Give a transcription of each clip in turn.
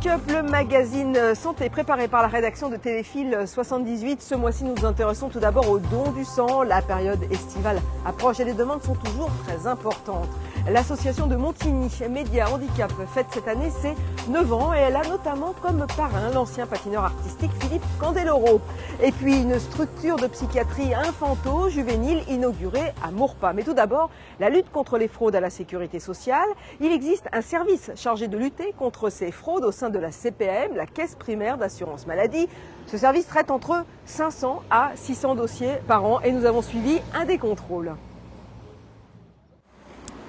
Check-up, le magazine santé préparé par la rédaction de Téléfil 78. Ce mois-ci, nous nous intéressons tout d'abord au don du sang. La période estivale approche et les demandes sont toujours très importantes. L'association de Montigny, Média Handicap, fête cette année ses 9 ans et elle a notamment comme parrain l'ancien patineur artistique Philippe Candeloro. Et puis une structure de psychiatrie infanto-juvénile inaugurée à Maurepas. Mais tout d'abord, la lutte contre les fraudes à la sécurité sociale. Il existe un service chargé de lutter contre ces fraudes au sein de la CPAM, la Caisse primaire d'assurance maladie. Ce service traite entre 500 à 600 dossiers par an et nous avons suivi un des contrôles.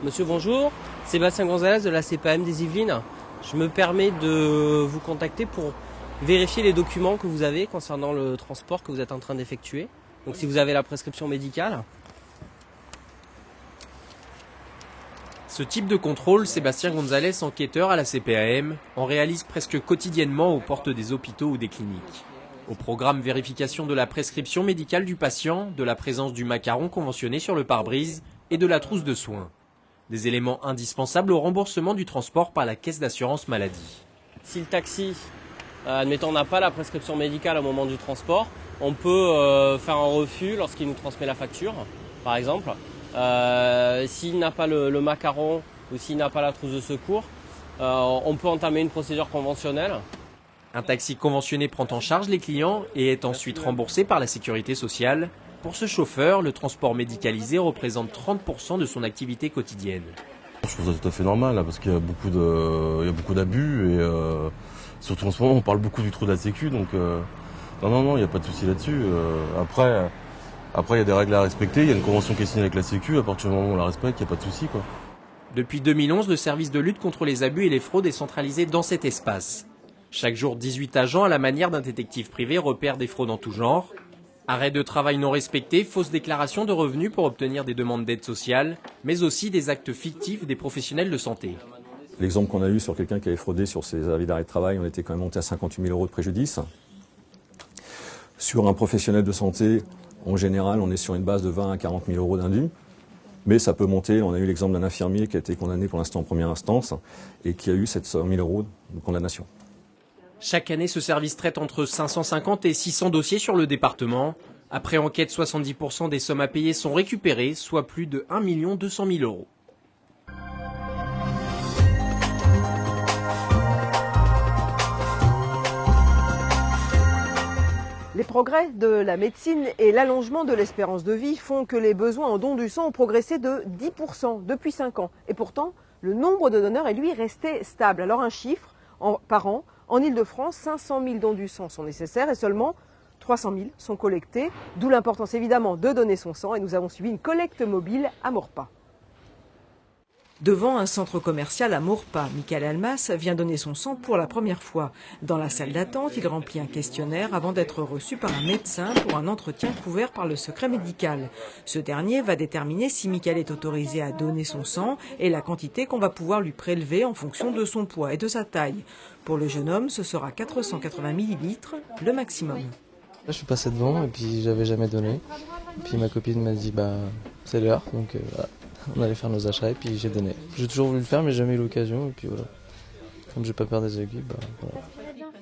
Monsieur, bonjour. Sébastien Gonzalez de la CPAM des Yvelines. Je me permets de vous contacter pour vérifier les documents que vous avez concernant le transport que vous êtes en train d'effectuer. Donc si vous avez la prescription médicale. Ce type de contrôle, Sébastien Gonzalez, enquêteur à la CPAM, en réalise presque quotidiennement aux portes des hôpitaux ou des cliniques. Au programme vérification de la prescription médicale du patient, de la présence du macaron conventionné sur le pare-brise et de la trousse de soins. Des éléments indispensables au remboursement du transport par la caisse d'assurance maladie. Si le taxi, admettons, n'a pas la prescription médicale au moment du transport, on peut faire un refus lorsqu'il nous transmet la facture, par exemple. S'il n'a pas le macaron ou s'il n'a pas la trousse de secours, on peut entamer une procédure conventionnelle. Un taxi conventionné prend en charge les clients et est ensuite remboursé par la sécurité sociale. Pour ce chauffeur, le transport médicalisé représente 30% de son activité quotidienne. Je trouve ça tout à fait normal là, parce qu'il y a beaucoup d'abus et surtout en ce moment on parle beaucoup du trou de la sécu, donc non, il n'y a pas de souci là-dessus. Après il y a des règles à respecter, il y a une convention qui est signée avec la sécu, à partir du moment où on la respecte, il n'y a pas de souci, quoi. Depuis 2011, le service de lutte contre les abus et les fraudes est centralisé dans cet espace. Chaque jour, 18 agents, à la manière d'un détective privé, repèrent des fraudes en tout genre. Arrêt de travail non respecté, fausses déclarations de revenus pour obtenir des demandes d'aide sociale, mais aussi des actes fictifs des professionnels de santé. L'exemple qu'on a eu sur quelqu'un qui avait fraudé sur ses avis d'arrêt de travail, on était quand même monté à 58 000 € de préjudice. Sur un professionnel de santé, en général, on est sur une base de 20 à 40 000 € d'indu. Mais ça peut monter. On a eu l'exemple d'un infirmier qui a été condamné pour l'instant en première instance et qui a eu 700 000 € de condamnation. Chaque année, ce service traite entre 550 et 600 dossiers sur le département. Après enquête, 70% des sommes à payer sont récupérées, soit plus de 1 200 000 €. Les progrès de la médecine et l'allongement de l'espérance de vie font que les besoins en don du sang ont progressé de 10% depuis 5 ans. Et pourtant, le nombre de donneurs est lui resté stable. Alors un chiffre, par an, en Ile-de-France, 500 000 dons du sang sont nécessaires et seulement 300 000 sont collectés. D'où l'importance évidemment de donner son sang et nous avons suivi une collecte mobile à Maurepas. Devant un centre commercial à Maurepas, Michael Almas vient donner son sang pour la première fois. Dans la salle d'attente, il remplit un questionnaire avant d'être reçu par un médecin pour un entretien couvert par le secret médical. Ce dernier va déterminer si Michael est autorisé à donner son sang et la quantité qu'on va pouvoir lui prélever en fonction de son poids et de sa taille. Pour le jeune homme, ce sera 480 ml, le maximum. Là, je suis passé devant et puis j'avais jamais donné. Et puis ma copine m'a dit c'est l'heure, donc on allait faire nos achats et puis j'ai donné. J'ai toujours voulu le faire mais jamais eu l'occasion et puis voilà. Comme j'ai pas peur des aiguilles, voilà.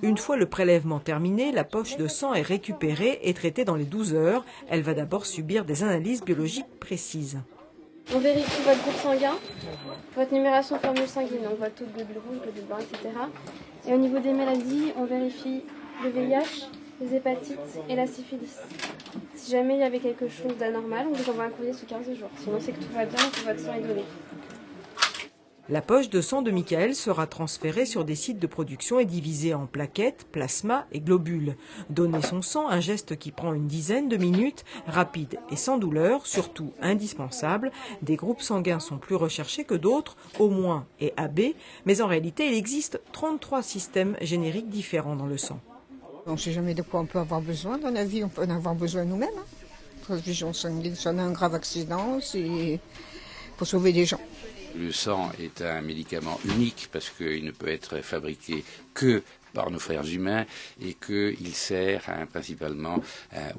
Une fois le prélèvement terminé, la poche de sang est récupérée et traitée dans les 12 heures. Elle va d'abord subir des analyses biologiques précises. On vérifie votre groupe sanguin, votre numération formule sanguine, donc votre taux de globules rouges, globules blancs, etc. Et au niveau des maladies, on vérifie le VIH, les hépatites et la syphilis. Si jamais il y avait quelque chose d'anormal, on vous envoie un courrier sous 15 jours. Sinon, c'est que tout va bien et que votre sang est donné. La poche de sang de Michael sera transférée sur des sites de production et divisée en plaquettes, plasma et globules. Donner son sang, un geste qui prend une dizaine de minutes, rapide et sans douleur, surtout indispensable. Des groupes sanguins sont plus recherchés que d'autres, O- et AB, mais en réalité, il existe 33 systèmes génériques différents dans le sang. On ne sait jamais de quoi on peut avoir besoin dans la vie, on peut en avoir besoin nous-mêmes. Transfusion sanguine, si on a un grave accident, c'est pour sauver des gens. Le sang est un médicament unique parce qu'il ne peut être fabriqué que par nos frères humains et qu'il sert principalement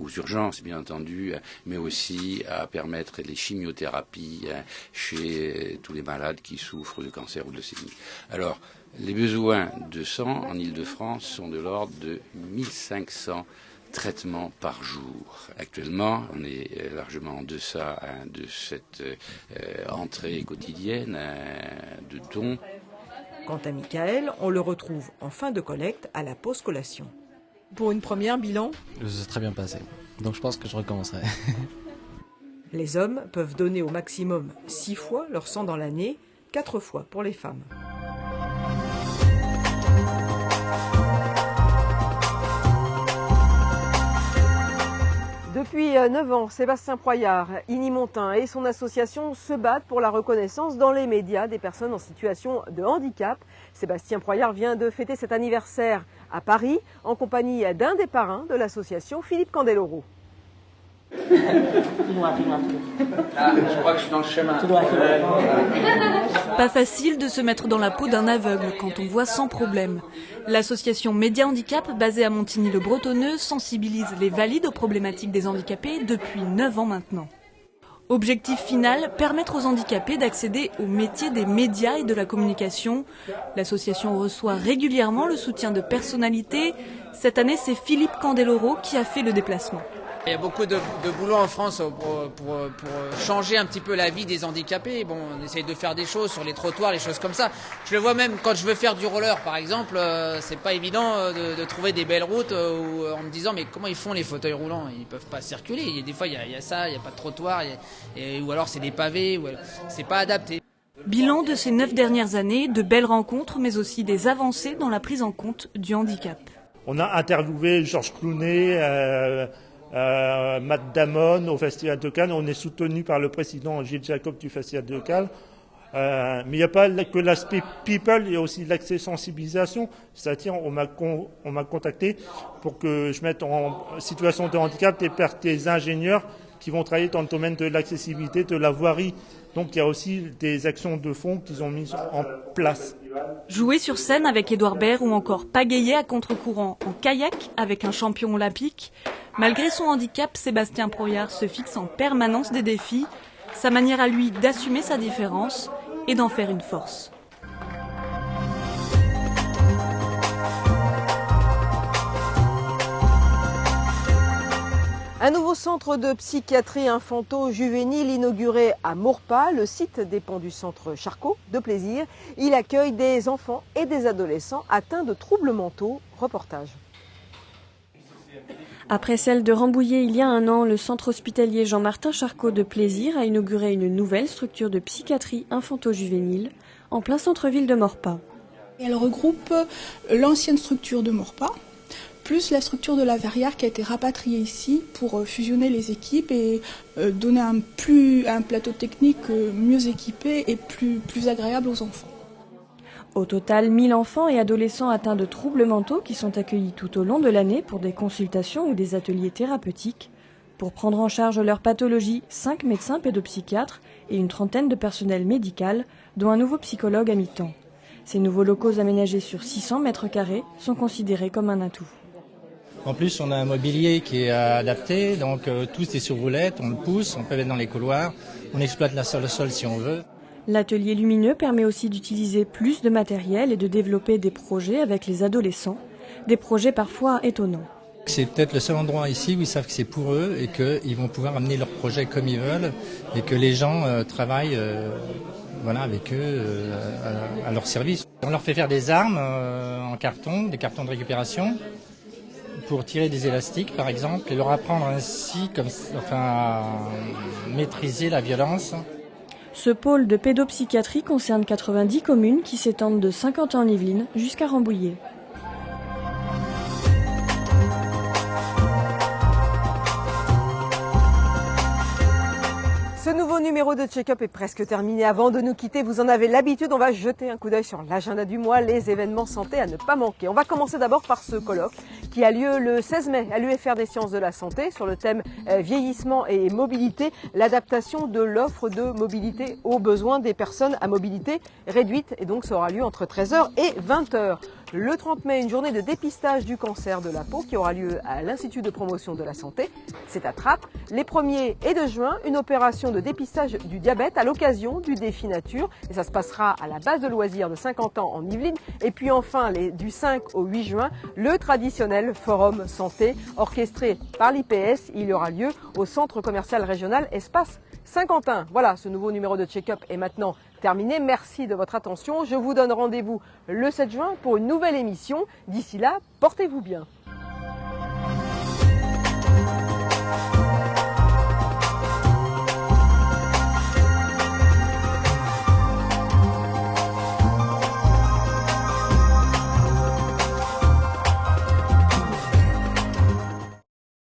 aux urgences, bien entendu, mais aussi à permettre les chimiothérapies chez tous les malades qui souffrent de cancer ou de leucémie. Alors, Les besoins de sang en Île-de-France sont de l'ordre de 1500 traitements par jour. Actuellement, on est largement en deçà de cette entrée quotidienne de dons. Quant à Michael, on le retrouve en fin de collecte à la pause collation. Pour une première, bilan ? Ça s'est très bien passé, donc je pense que je recommencerai. Les hommes peuvent donner au maximum 6 fois leur sang dans l'année, 4 fois pour les femmes. Depuis 9 ans, Sébastien Proyard, Ini Montin et son association se battent pour la reconnaissance dans les médias des personnes en situation de handicap. Sébastien Proyard vient de fêter cet anniversaire à Paris en compagnie d'un des parrains de l'association, Philippe Candeloro. Je crois que je suis dans le chemin. Pas facile de se mettre dans la peau d'un aveugle quand on voit sans problème. L'association Média Handicap, basée à Montigny-le-Bretonneux, sensibilise les valides aux problématiques des handicapés depuis 9 ans maintenant. Objectif final, permettre aux handicapés d'accéder au métier des médias et de la communication. L'association reçoit régulièrement le soutien de personnalités. Cette année, c'est Philippe Candeloro qui a fait le déplacement. Il y a beaucoup de boulot en France pour changer un petit peu la vie des handicapés. Bon, on essaye de faire des choses sur les trottoirs, les choses comme ça. Je le vois même quand je veux faire du roller, par exemple, c'est pas évident de trouver des belles routes en me disant mais comment ils font les fauteuils roulants? Ils peuvent pas circuler. Des fois il y a ça, il y a pas de trottoir, ou alors c'est des pavés, c'est pas adapté. Bilan de ces 9 dernières années, de belles rencontres, mais aussi des avancées dans la prise en compte du handicap. On a interviewé Georges Clooney, Matt Damon au Festival de Cannes. On est soutenu par le président Gilles Jacob du Festival de Cannes. Mais il n'y a pas que l'aspect people, il y a aussi l'accès sensibilisation. C'est-à-dire, on m'a contacté pour que je mette en situation de handicap des ingénieurs qui vont travailler dans le domaine de l'accessibilité, de la voirie. Donc il y a aussi des actions de fond qu'ils ont mises en place. Jouer sur scène avec Édouard Baird ou encore pagayer à contre-courant en kayak avec un champion olympique. Malgré son handicap, Sébastien Proyard se fixe en permanence des défis, sa manière à lui d'assumer sa différence et d'en faire une force. Un nouveau centre de psychiatrie infanto-juvénile inauguré à Maurepas. Le site dépend du centre Charcot de Plaisir. Il accueille des enfants et des adolescents atteints de troubles mentaux. Reportage. Après celle de Rambouillet il y a 1 an, le centre hospitalier Jean-Martin Charcot de Plaisir a inauguré une nouvelle structure de psychiatrie infanto-juvénile en plein centre-ville de Maurepas. Elle regroupe l'ancienne structure de Maurepas, plus la structure de la Verrière qui a été rapatriée ici pour fusionner les équipes et donner un plateau technique mieux équipé et plus agréable aux enfants. Au total, 1000 enfants et adolescents atteints de troubles mentaux qui sont accueillis tout au long de l'année pour des consultations ou des ateliers thérapeutiques. Pour prendre en charge leur pathologie, 5 médecins pédopsychiatres et une trentaine de personnel médical, dont un nouveau psychologue à mi-temps. Ces nouveaux locaux aménagés sur 600 mètres carrés sont considérés comme un atout. En plus, on a un mobilier qui est adapté, donc tout est sur roulette, on le pousse, on peut mettre dans les couloirs, on exploite le sol si on veut. L'atelier lumineux permet aussi d'utiliser plus de matériel et de développer des projets avec les adolescents, des projets parfois étonnants. C'est peut-être le seul endroit ici où ils savent que c'est pour eux et qu'ils vont pouvoir amener leurs projets comme ils veulent et que les gens travaillent avec eux à leur service. On leur fait faire des armes en carton, des cartons de récupération, pour tirer des élastiques par exemple et leur apprendre ainsi à maîtriser la violence. Ce pôle de pédopsychiatrie concerne 90 communes qui s'étendent de Saint-Quentin-en-Yvelines jusqu'à Rambouillet. Ce nouveau numéro de Check-up est presque terminé. Avant de nous quitter, vous en avez l'habitude, on va jeter un coup d'œil sur l'agenda du mois, les événements santé à ne pas manquer. On va commencer d'abord par ce colloque qui a lieu le 16 mai à l'UFR des sciences de la santé sur le thème vieillissement et mobilité, l'adaptation de l'offre de mobilité aux besoins des personnes à mobilité réduite. Et donc ça aura lieu entre 13h et 20h. Le 30 mai, une journée de dépistage du cancer de la peau qui aura lieu à l'Institut de promotion de la santé. C'est à Trappes. Les 1er et 2 juin, une opération de dépistage du diabète à l'occasion du défi nature. Et ça se passera à la base de loisirs de Saint-Quentin en Yvelines. Et puis enfin, du 5 au 8 juin, le traditionnel Forum Santé orchestré par l'IPS. Il y aura lieu au centre commercial régional Espace Saint-Quentin. Voilà, ce nouveau numéro de Check-up est maintenant terminé. Merci de votre attention. Je vous donne rendez-vous le 7 juin pour une nouvelle émission. D'ici là, portez-vous bien.